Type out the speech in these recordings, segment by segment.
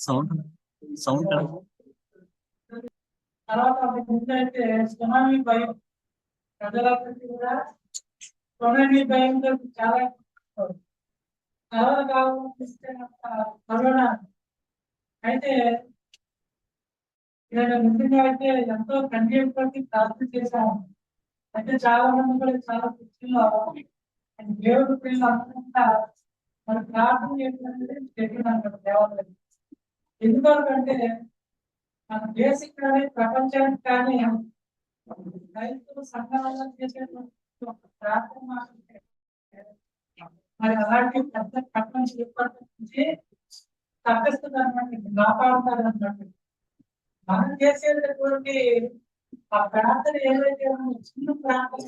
Sound sound తర్వాత ముందైతే tsunami భయం ప్రజలందరికీ కూడా సునామీ భయంతో చాలా కరోనా కాలం కరోనా అయితే నేను ముందుగా అయితే ఎంతో కన్నీటితో ప్రార్థన చేశాను. అయితే చాలా మంది కూడా చాలా దృష్టిలో దేవుడు పిల్లలు అనుకుంటా మన ప్రార్థన చేసినట్టు చెప్పినాను దేవాలయం. ఎందుకంటే మన బేసిక్ కానీ ప్రపంచానికి కానీ రైతు సంఘాలలో చేసేటువంటి ప్రార్థన మరి అలాంటి పెద్ద ప్రపంచం ఇప్పటి నుంచి తప్పిస్తుంది అనమాట, కాపాడుతారు అన్నమాట. మనం చేసేటటువంటి ఆ ప్రార్థన ఏదైతే చిన్న ప్రార్థన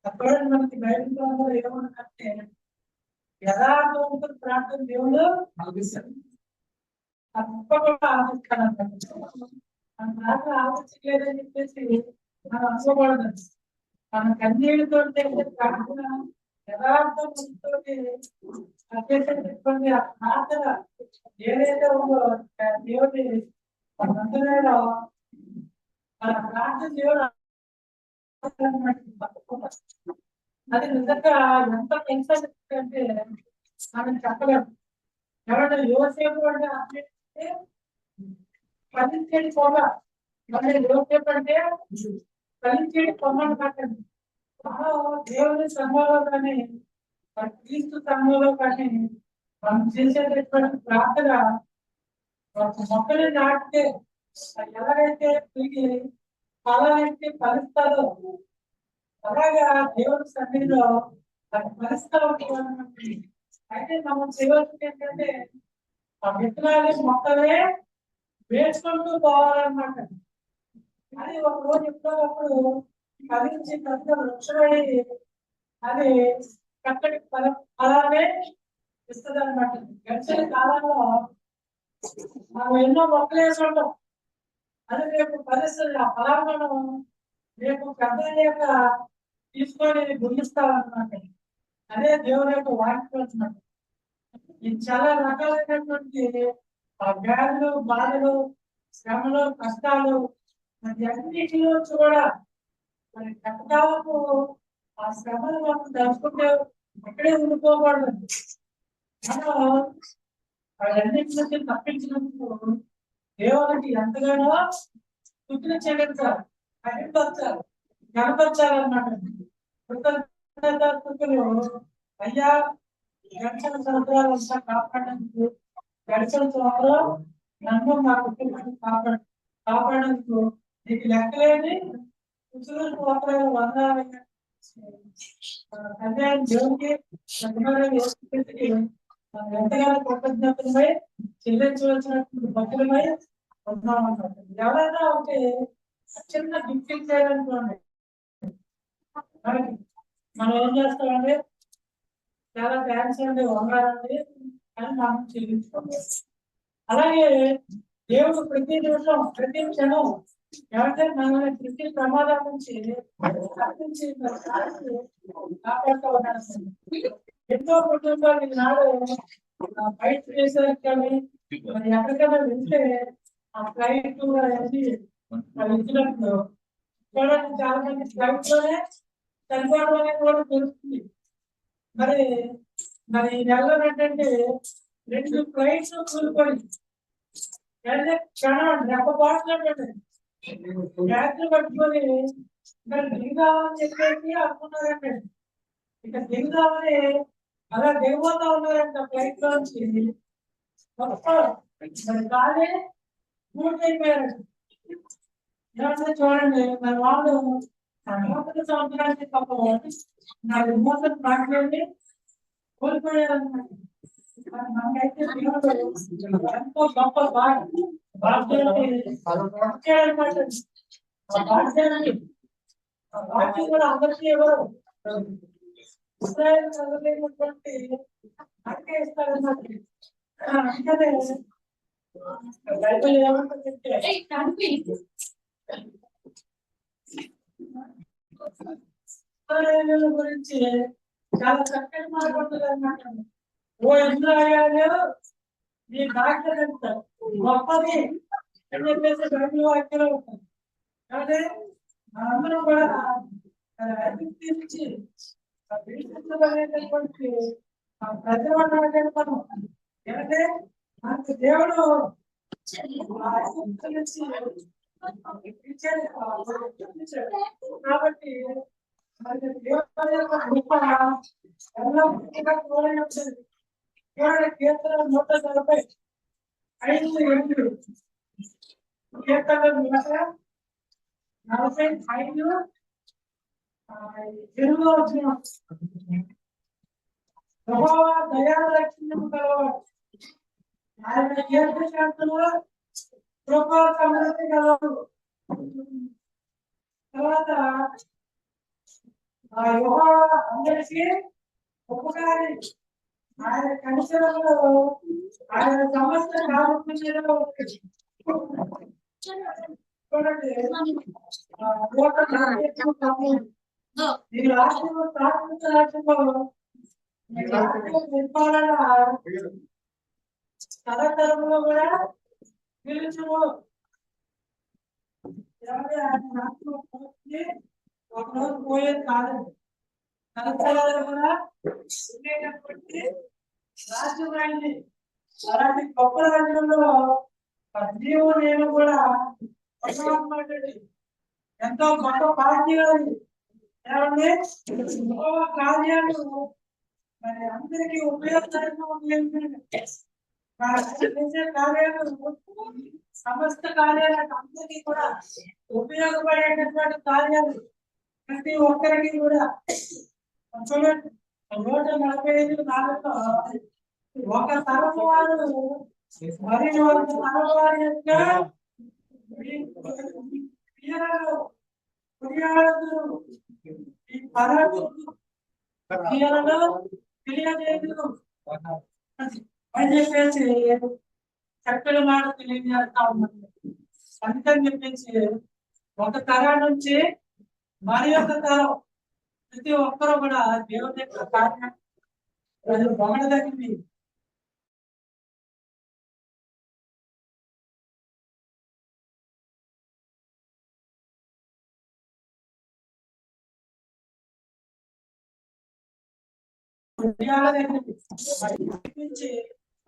అక్కడ మనకి బయట ఏమన్నా యథార్థవంతుల ప్రార్థన దేవుడు తప్పకుండా ఆలోచిస్తాను. మన ప్రార్థన ఆలోచించలేదని చెప్పేసి మనం అనుకోకూడదు. మన కన్నీళ్ళతో ప్రార్థన యథార్థంతో చేసేటటువంటి ఆ ప్రార్థన ఏదైతే ఉందో దేవుడి మందిరంలో మన ప్రార్థన దేవుడు అది నిజంగా ఎంత పెంచాలి అంటే మనం చెప్పలేము. ఎవరైనా యువసేపు అంటే ఫలించేది పొగ, మరి యువసేపు అంటే ఫలించేది పొమ్మని కట్టండి. దేవుని సంఘంలో కానీ క్రీస్తు సంఘంలో కానీ మనం చేసేటటువంటి ప్రార్థన మొక్కలు నాటితే ఎలాగైతే తిరిగి ఫలాలైతే ఫలిస్తారో అలాగా దేవుని సన్నిధిలో అది ఫలిస్తూ ఉంటుంది. అయితే మనం చేయవలసింది ఏంటంటే ఆ విత్తనాలు మొక్కలే వేసుకుంటూ పోవాలన్నమాట. అది ఒక రోజు ఎప్పుడప్పుడు ఫలించి పెద్ద వృక్షమై అది చక్కటి ఫలాలే ఇస్తుంది అనమాట. గడిచిన కాలంలో మనం ఎన్నో మొక్కలు వేసుకుంటాం, అది రేపు ఫలిస్తుంది. ఆ ఫలాలు మనం రేపు పెద్ద అయ్యాక తీసుకొని గుర్తిస్తామన్నమాట. అదే దేవుని యొక్క వాక్యం అన్నమాట. ఇది చాలా రకాలైనటువంటి ఆ వ్యాధులు, బాధలు, శ్రమలు, కష్టాలు మరి అన్నిటిలో కూడా మరి కష్టాలకు ఆ శ్రమలు మనం తెలుసుకుంటే ఎక్కడే ఉండిపోకూడదు. మనం అవన్నిటి నుంచి తప్పించినందుకు దేవునికి ఎంతగానో స్థుతులు చెల్లించాలి, కనిపరచాలి, కనపరచాలన్నమాట. కృతజ్ఞతలు అయ్యా గడిచిన సంవత్సరాలంతా కాపాడడానికి, గడిచిన సంవత్సరం నన్ను నా కుటుంబాన్ని కాపాడడానికి నీకు లెక్కలేని సంవత్సరాలు వందాలు కళ్యాణ్ దేవునికి ఎంతగానో కృతజ్ఞతలపై చెల్లించవలసినటువంటి భక్తులపై ఉన్నామన్నమాట. ఎవరైనా ఒకటి చిన్న గిఫ్ట్ చేయాలనుకోండి, మనం ఏం చేస్తామంటే చాలా థ్యాంక్స్ అండి, వంగారండి అని మనం చెల్లించుకోండి. అలాగే దేవుడు ప్రతి నిమిషం ప్రతి క్షణం ఎవరైతే మనల్ని ప్రతి ప్రమాదం నుంచి కాపాడుతూ ఉన్నారు. ఎన్నో కుటుంబాలు ఈనాడు బయట చేసేది కానీ మరి ఎక్కడికైనా వెళ్తే ఆ ఫ్లైట్ అనేది ఇచ్చినప్పుడు చాలా మంది ఫ్లైట్ లోనే చనిపోవడం అనేది కూడా తెలుస్తుంది. మరి మరి ఈ నెలలో ఏంటంటే 2 ఫ్లైట్స్ కూలిపోయి క్షణం రెప్పపాటులో బ్యాగ్లు పట్టుకొని మరి దిగుదామని చెప్పేసి అనుకున్నారంటే ఇక దిగుదామని అలా దిగిపోతా ఉన్నారంట ఫ్లైట్ లోంచి. మరి కాలే పూర్తయిపోయారు. ఏమంటే చూడండి, మరి వాళ్ళు నూతన సంవత్సరానికి పాపం నా విమోచన మాట్లాడి కోల్పోయారన్నమాట. మనకైతే ఎంతో గొప్ప భాగ్యాన్ని కూడా అందరికీ ఎవరు ఇస్రాయేల్ చదవలేనటువంటి అంటే ఇస్తారన్నమాట. అందుకనే బైబిల్ ఏమంటుందంటే ఇస్రాయేలు గురించి చాలా చక్కటి మాట్లాడుతుంది అన్నమాట. ఓ ఇస్రాయేలు నీ డాక్టర్ ఎంత గొప్పది అని చెప్పేసి బైబిల్ వాక్యంలో ఉంటుంది. కాబట్టి మనందరం కూడా గుర్తించి విడిపించబడేటటువంటి ప్రజలు మనం ఏంటంటే మనకు దేవుడు కాబట్టి మనకి దేవుడు యొక్క గొప్ప ఎల్లప్పుడూ కోరినప్పుడు కీర్తన 145 కీర్తన 145 తెలుగులో వచ్చిన యెహోవా దయాలక్షణము గలవాడు, ఆయన కీర్తిశాంతులు కృపా సమృద్ధి గలవాడు. తర్వాత యెహోవా అందరికీ ఉపకారి, ఆయన కనికరములో ఆయన సమస్త కాపుదలలో ఉంటుంది. చూడండి ఈ రాష్ట్రంలో ప్రాథమిక రాష్ట్రంలో నిర్మాణ తరతరంలో కూడా పిలుచును. ఒకరోజు పోయేది కాదండి, తరతరాలు కూడా ఉండేటప్పటికీ రాజ్యం అయింది. అలాంటి గొప్ప రాజ్యంలో నీవు నేను కూడా ఎంతో గొప్ప బాధ్యత. ఏమంటే కార్యాలు మరి అందరికీ ఉపయోగకరంగా చేసే కార్యాలు సమస్త కార్యాలకు అందరికీ కూడా ఉపయోగపడేటటువంటి కార్యాలు ప్రతి ఒక్కరికి కూడా. చూడండి 145 ఒక తరం వారు మరి ఒక తరం వారి యొక్క ఈ పరాలు తెలియజేయదు అని చెప్పేసి చక్కటి మాట తెలియజేస్తా ఉన్నాను. అందుకని చెప్పేసి ఒక తరం నుంచి మరి ఒక తరం ప్రతి ఒక్కరూ కూడా దేవుని యొక్క కార్యం అది పొగడదగింది.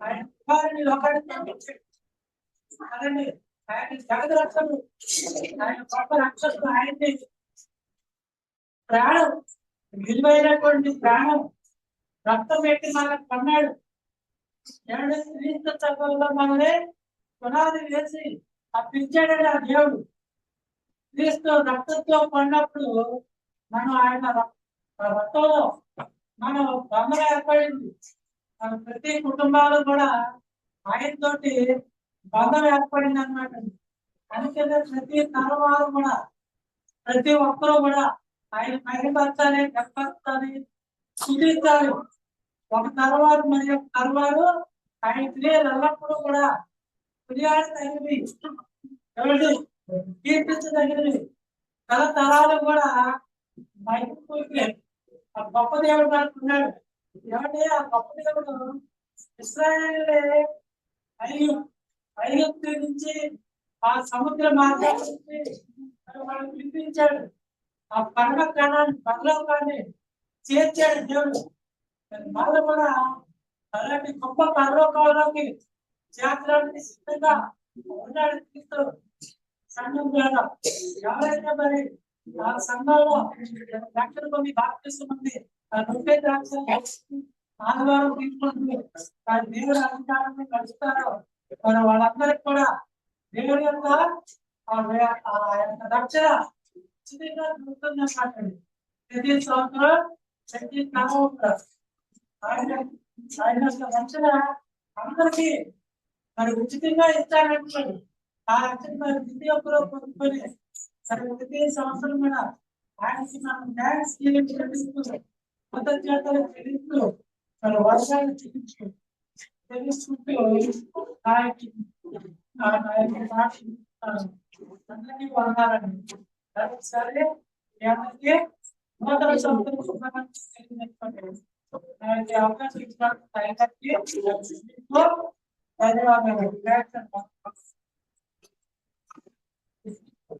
ఆయన కుమారుని లోకానికి పంపించాడు. అదండి ఆయన జగత రక్షకుడు, ఆయన గొప్ప రక్షకుడు. ఆయన్ని ప్రాణం విలువైనటువంటి ప్రాణం రక్తం పెట్టి మనకు కొన్నాడు. ఏమంటే క్రీస్తు చట్టంలో మనల్ని పునాది వేసి అప్పించాడండి ఆ దేవుడు. క్రీస్తు రక్తంతో కొన్నప్పుడు మనం ఆయన రక్తంలో మనం బంధం ఏర్పడింది. ప్రతి కుటుంబాలు కూడా ఆయనతోటి బంధం ఏర్పడింది అన్నమాట. అందుకనే ప్రతి తరం వారు కూడా ప్రతి ఒక్కరూ కూడా ఆయన మహిమపరచాలి, గర్పరచాలి, స్తుతించాలి. ఒక తరవారు మరి ఒక తరవారు ఆయన క్రియలు ఎల్లప్పుడూ కూడా తగినవి, ఎవరి కీర్తించదగినవి. తరతరాలు కూడా మహిమపూర్తి ఆ గొప్ప దేవుడు అనుకున్నాడు. ఏమంటే ఆ గొప్ప దేవుడు ఇశ్రాయేలులే ఐగుప్తు నుంచి ఆ సముద్ర మార్గం నుంచి వాళ్ళని పిలిపించాడు. ఆ పరమ జ్ఞానాన్ని పరలోకాన్ని చేర్చాడు దేవుడు. మళ్ళీ కూడా అలాంటి గొప్ప పరలోకంలోకి చేర్చడానికి సిద్ధంగా ఉన్నాడు క్రీస్తు సంఘం ద్వారా. ఎవరైతే మరి ఆ సంఘంలో లక్షల మంది బాప్తిస్మం ఉంది, 90 ఆదివారం తీసుకుంటుంది, దేవుడి అధికారాన్ని కలుస్తారో మరి వాళ్ళందరికి కూడా దేవుడి యొక్క రక్షణ ఉచితంగా దొరుకుతుంది అన్నమాట. ప్రతి సంవత్సరం ప్రతి క్రమం ఆయన రక్షణ అందరికీ మరి ఉచితంగా ఇస్తారంటున్నాడు. ఆ రక్షణ మరి ప్రతి ఒక్కరూ కొనుక్కొని మరి ప్రతి సంవత్సరం కూడా ఆయనకి మనం డ్యాన్స్ చెల్లించుకుంటాం. కృతజ్ఞతలు చెల్లిస్తూ మన వర్షాన్ని చెల్లిస్తుంటూ ఆయనకి అందరినీ వందాలండి. సరే ఎవరికి నూతన సంవత్సరం శుభాకాంక్షలు అవకాశం ఇచ్చినట్టు ధన్యవాదాలు.